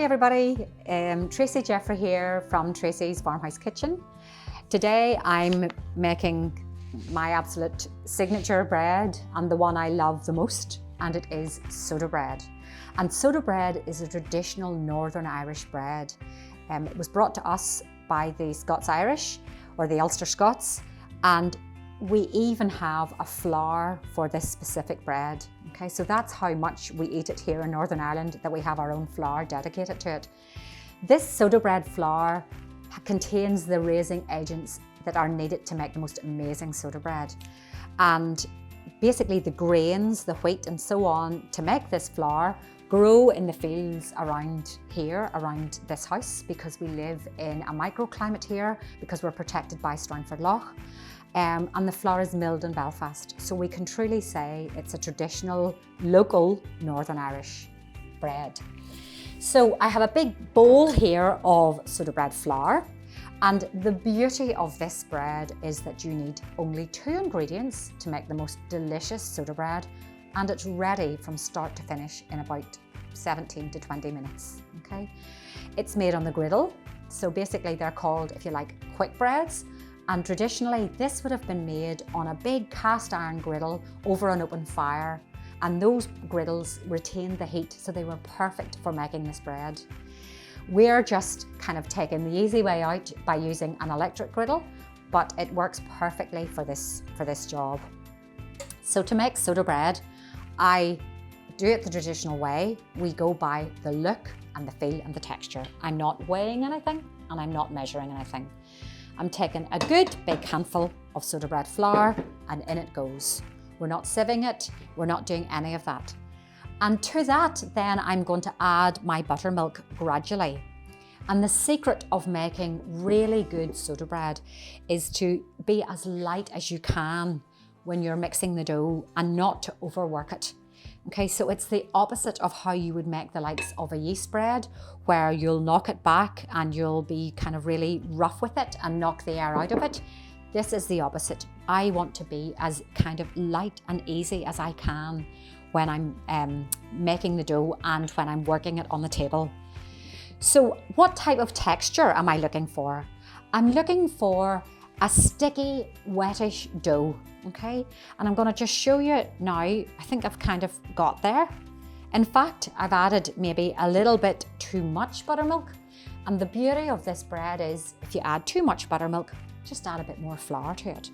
Hi everybody, Tracey Jeffery here from Tracey's Farmhouse Kitchen. Today I'm making my absolute signature bread and the one I love the most, and it is soda bread. And soda bread is a traditional Northern Irish bread. It was brought to us by the Scots-Irish or the Ulster Scots, and we even have a flour for this specific bread. Okay, so that's how much we eat it here in Northern Ireland, that we have our own flour dedicated to it. This soda bread flour contains the raising agents that are needed to make the most amazing soda bread. And basically the grains, the wheat and so on, to make this flour grow in the fields around here, around this house, because we live in a microclimate here, because we're protected by Strangford Lough. And the flour is milled in Belfast. So we can truly say it's a traditional, local Northern Irish bread. So I have a big bowl here of soda bread flour. And the beauty of this bread is that you need only 2 ingredients to make the most delicious soda bread. And it's ready from start to finish in about 17 to 20 minutes, okay? It's made on the griddle. So basically they're called, if you like, quick breads. And traditionally, this would have been made on a big cast iron griddle over an open fire. And those griddles retained the heat, so they were perfect for making this bread. We're just kind of taking the easy way out by using an electric griddle, but it works perfectly for this job. So to make soda bread, I do it the traditional way. We go by the look and the feel and the texture. I'm not weighing anything and I'm not measuring anything. I'm taking a good big handful of soda bread flour and in it goes. We're not sieving it, we're not doing any of that. And to that then I'm going to add my buttermilk gradually. And the secret of making really good soda bread is to be as light as you can when you're mixing the dough and not to overwork it. Okay, so it's the opposite of how you would make the likes of a yeast bread, where you'll knock it back and you'll be kind of really rough with it and knock the air out of it. This is the opposite. I want to be as kind of light and easy as I can when I'm making the dough and when I'm working it on the table. So what type of texture am I looking for? I'm looking for a sticky, wettish dough, okay? And I'm gonna just show you now. I think I've kind of got there. In fact, I've added maybe a little bit too much buttermilk. And the beauty of this bread is if you add too much buttermilk, just add a bit more flour to it.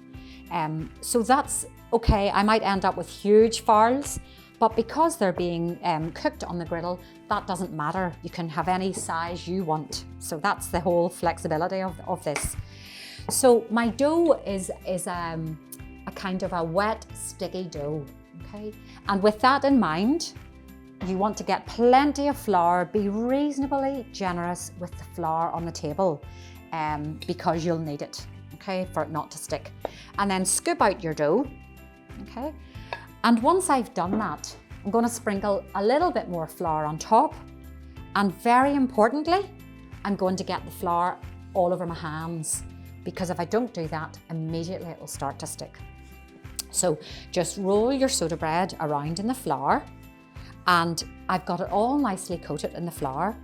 So that's okay. I might end up with huge farls, but because they're being cooked on the griddle, that doesn't matter. You can have any size you want. So that's the whole flexibility of this. So my dough is a kind of a wet, sticky dough, okay? And with that in mind, you want to get plenty of flour, be reasonably generous with the flour on the table because you'll need it, okay, for it not to stick. And then scoop out your dough, okay? And once I've done that, I'm gonna sprinkle a little bit more flour on top. And very importantly, I'm going to get the flour all over my hands, because if I don't do that, immediately it will start to stick. So just roll your soda bread around in the flour, and I've got it all nicely coated in the flour.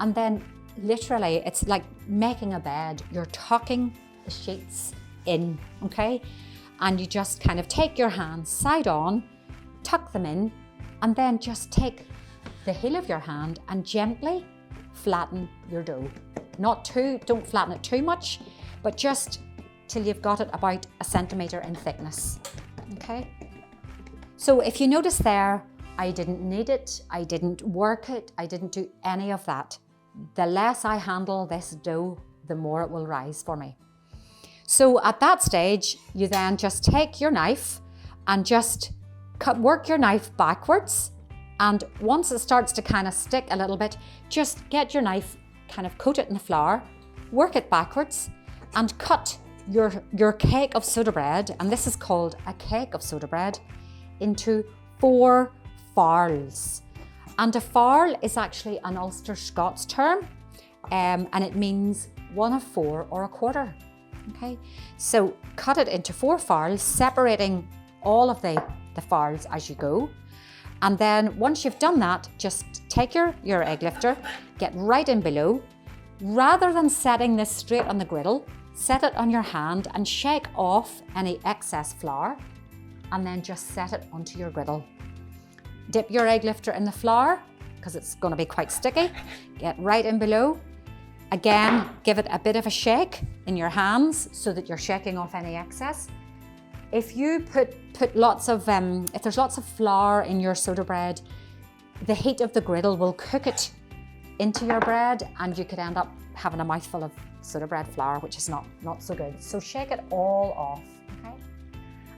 And then literally it's like making a bed. You're tucking the sheets in, okay? And you just kind of take your hands side on, tuck them in, and then just take the heel of your hand and gently flatten your dough. Don't flatten it too much, but just till you've got it about 1 centimetre in thickness, okay? So if you notice there, I didn't knead it, I didn't work it, I didn't do any of that. The less I handle this dough, the more it will rise for me. So at that stage, you then just take your knife and just work your knife backwards. And once it starts to kind of stick a little bit, just get your knife, kind of coat it in the flour, work it backwards, and cut your cake of soda bread, and this is called a cake of soda bread, into 4 farls. And a farl is actually an Ulster Scots term, and it means 1 of 4 or a quarter. Okay, so cut it into 4 farls, separating all of the farls as you go. And then once you've done that, just take your egg lifter, get right in below. Rather than setting this straight on the griddle, set it on your hand and shake off any excess flour, and then just set it onto your griddle. Dip your egg lifter in the flour, because it's going to be quite sticky. Get right in below. Again, give it a bit of a shake in your hands so that you're shaking off any excess. If you put lots of, if there's lots of flour in your soda bread, the heat of the griddle will cook it into your bread, and you could end up having a mouthful of soda bread flour, which is not so good. So shake it all off, okay?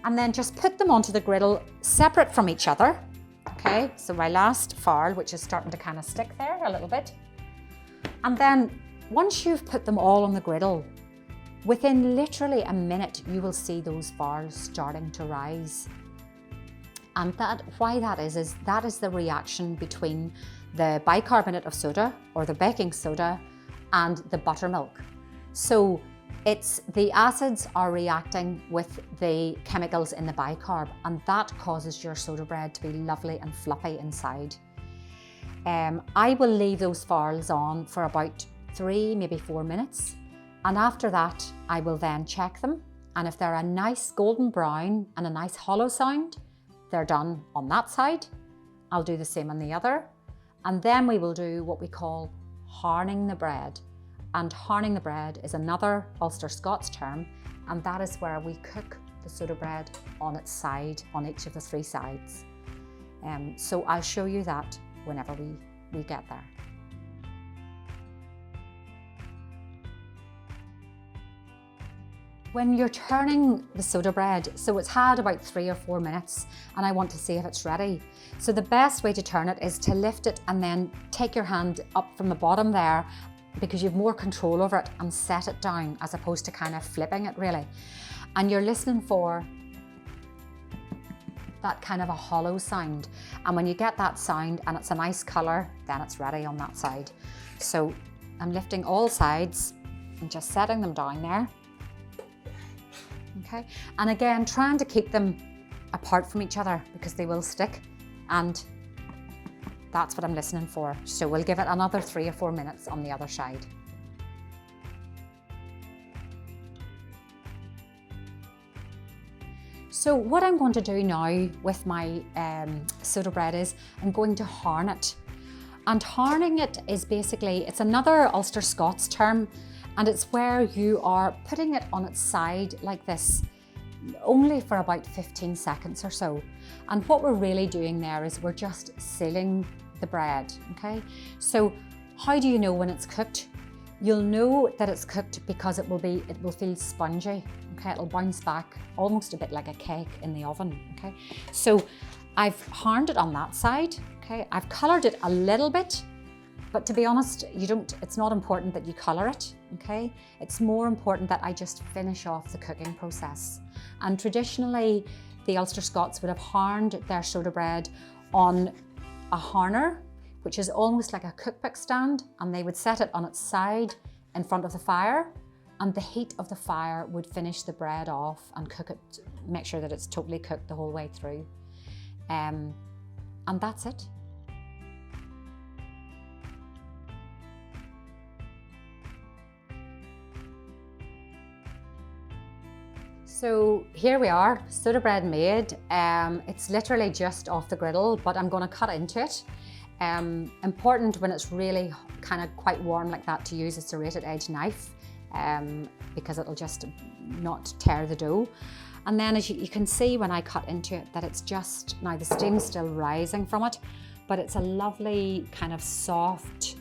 And then just put them onto the griddle separate from each other, okay? So my last farl, which is starting to kind of stick there a little bit. And then once you've put them all on the griddle, within literally a minute, you will see those farls starting to rise. And why that is that is the reaction between the bicarbonate of soda, or the baking soda, and the buttermilk. So it's the acids are reacting with the chemicals in the bicarb, and that causes your soda bread to be lovely and fluffy inside. I will leave those farls on for about 3, maybe 4 minutes. And after that, I will then check them. And if they're a nice golden brown and a nice hollow sound, they're done on that side. I'll do the same on the other. And then we will do what we call harning the bread. And harning the bread is another Ulster Scots term, and that is where we cook the soda bread on its side, on each of the 3 sides. So I'll show you that whenever we get there. When you're turning the soda bread, so it's had about 3 or 4 minutes, and I want to see if it's ready. So the best way to turn it is to lift it and then take your hand up from the bottom there, because you have more control over it, and set it down as opposed to kind of flipping it really. And you're listening for that kind of a hollow sound. And when you get that sound and it's a nice colour, then it's ready on that side. So I'm lifting all sides and just setting them down there. Okay, and again, trying to keep them apart from each other because they will stick, and that's what I'm listening for. So we'll give it another 3 or 4 minutes on the other side. So what I'm going to do now with my soda bread is I'm going to harn it. And harning it is basically, it's another Ulster Scots term, and it's where you are putting it on its side like this, only for about 15 seconds or so. And what we're really doing there is we're just sealing the bread, okay? So how do you know when it's cooked? You'll know that it's cooked because it will feel spongy, okay? It'll bounce back almost a bit like a cake in the oven, okay? So I've harned it on that side, okay? I've coloured it a little bit, but to be honest, it's not important that you colour it, okay? It's more important that I just finish off the cooking process. And traditionally, the Ulster Scots would have harned their soda bread on a harner, which is almost like a cookbook stand, and they would set it on its side in front of the fire, and the heat of the fire would finish the bread off and cook it, make sure that it's totally cooked the whole way through. And that's it. So here we are, soda bread made. It's literally just off the griddle, but I'm going to cut into it. Important when it's really kind of quite warm like that to use a serrated edge knife, because it'll just not tear the dough. And then as you can see when I cut into it that it's just, now the steam's still rising from it, but it's a lovely kind of soft,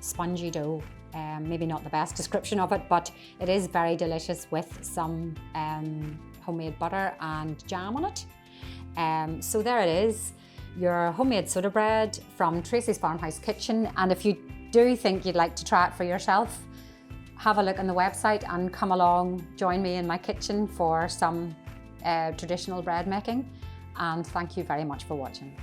spongy dough. Maybe not the best description of it, but it is very delicious with some homemade butter and jam on it. So there it is, your homemade soda bread from Tracey's Farmhouse Kitchen. And if you do think you'd like to try it for yourself, have a look on the website and come along, join me in my kitchen for some traditional bread making. And thank you very much for watching.